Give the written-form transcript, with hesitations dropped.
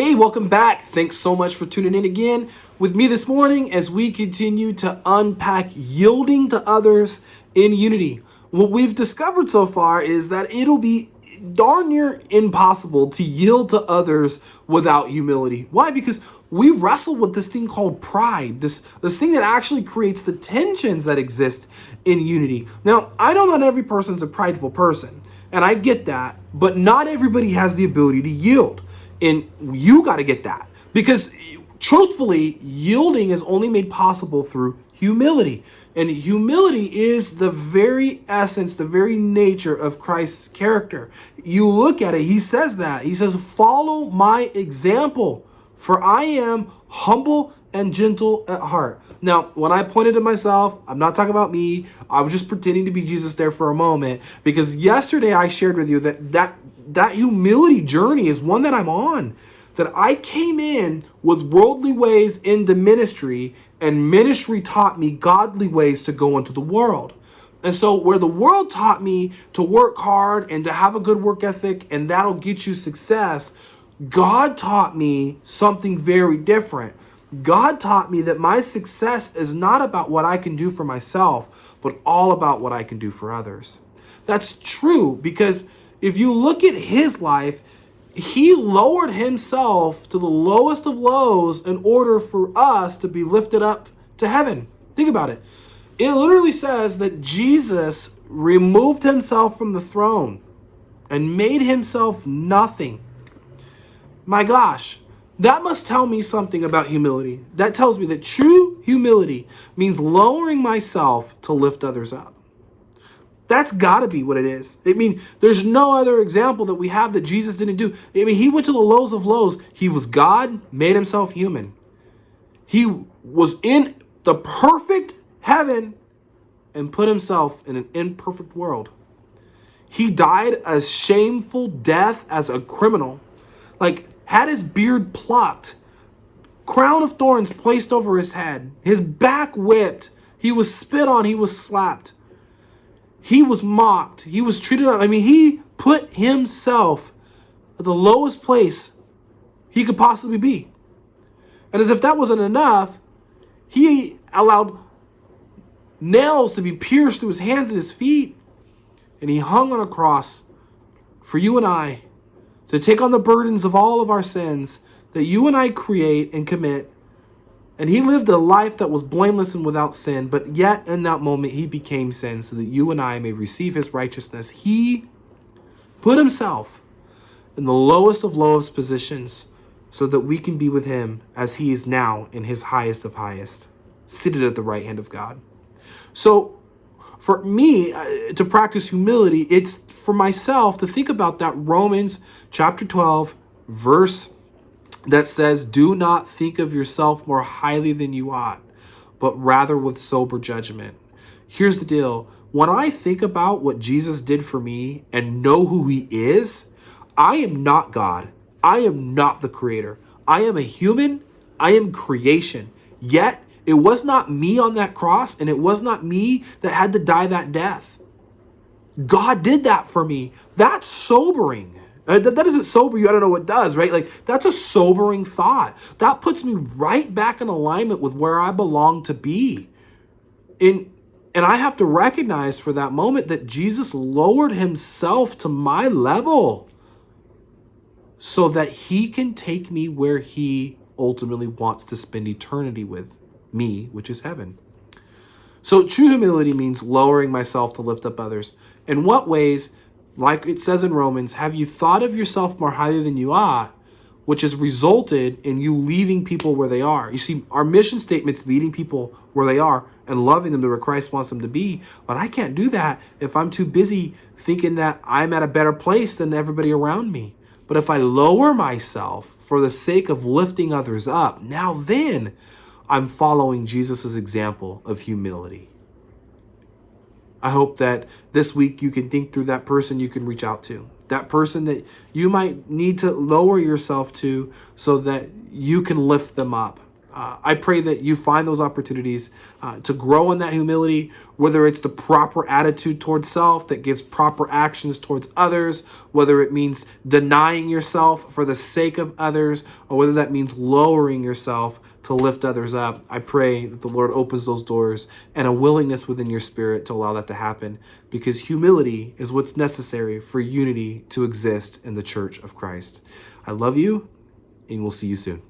Hey, welcome back. Thanks so much for tuning in again with me this morning as we continue to unpack yielding to others in unity. What we've discovered so far is that it'll be darn near impossible to yield to others without humility. Why? Because we wrestle with this thing called pride, this thing that actually creates the tensions that exist in unity. Now, I know not every person's a prideful person, and I get that, but not everybody has the ability to yield. And you got to get that, because truthfully, yielding is only made possible through humility. And humility is the very essence, the very nature of Christ's character. You look at it, he says that. He says, follow my example, for I am humble and gentle at heart. Now, when I pointed to myself, I'm not talking about me. I was just pretending to be Jesus there for a moment, because yesterday I shared with you that humility journey is one that I'm on, that I came in with worldly ways into ministry, and ministry taught me godly ways to go into the world. And so where the world taught me to work hard and to have a good work ethic and that'll get you success, God taught me something very different. God taught me that my success is not about what I can do for myself, but all about what I can do for others. That's true, because if you look at his life, he lowered himself to the lowest of lows in order for us to be lifted up to heaven. Think about it. It literally says that Jesus removed himself from the throne and made himself nothing. My gosh, that must tell me something about humility. That tells me that true humility means lowering myself to lift others up. That's got to be what it is. I mean, there's no other example that we have that Jesus didn't do. I mean, he went to the lows of lows. He was God, made himself human. He was in the perfect heaven and put himself in an imperfect world. He died a shameful death as a criminal. Like, had his beard plucked, crown of thorns placed over his head, his back whipped, he was spit on, he was slapped. He was mocked. He was treated. I mean, he put himself at the lowest place he could possibly be. And as if that wasn't enough, he allowed nails to be pierced through his hands and his feet. And he hung on a cross for you and I to take on the burdens of all of our sins that you and I create and commit. And he lived a life that was blameless and without sin, but yet in that moment he became sin so that you and I may receive his righteousness. He put himself in the lowest of lowest positions so that we can be with him as he is now in his highest of highest, seated at the right hand of God. So for me to practice humility, it's for myself to think about that Romans chapter 12 verse that says, do not think of yourself more highly than you ought, but rather with sober judgment. Here's the deal. When I think about what Jesus did for me and know who he is, I am not God. I am not the creator. I am a human. I am creation. Yet it was not me on that cross, and it was not me that had to die that death. God did that for me. That's sobering. That doesn't sober you. I don't know what does, right? Like, that's a sobering thought. That puts me right back in alignment with where I belong to be. And I have to recognize for that moment that Jesus lowered himself to my level so that he can take me where he ultimately wants to spend eternity with me, which is heaven. So true humility means lowering myself to lift up others. In what ways? Like it says in Romans, have you thought of yourself more highly than you ought, which has resulted in you leaving people where they are. You see, our mission statement's meeting people where they are and loving them to where Christ wants them to be. But I can't do that if I'm too busy thinking that I'm at a better place than everybody around me. But if I lower myself for the sake of lifting others up, now then I'm following Jesus' example of humility. I hope that this week you can think through that person you can reach out to. That person that you might need to lower yourself to so that you can lift them up. I pray that you find those opportunities to grow in that humility, whether it's the proper attitude towards self that gives proper actions towards others, whether it means denying yourself for the sake of others, or whether that means lowering yourself to lift others up. I pray that the Lord opens those doors and a willingness within your spirit to allow that to happen, because humility is what's necessary for unity to exist in the church of Christ. I love you, and we'll see you soon.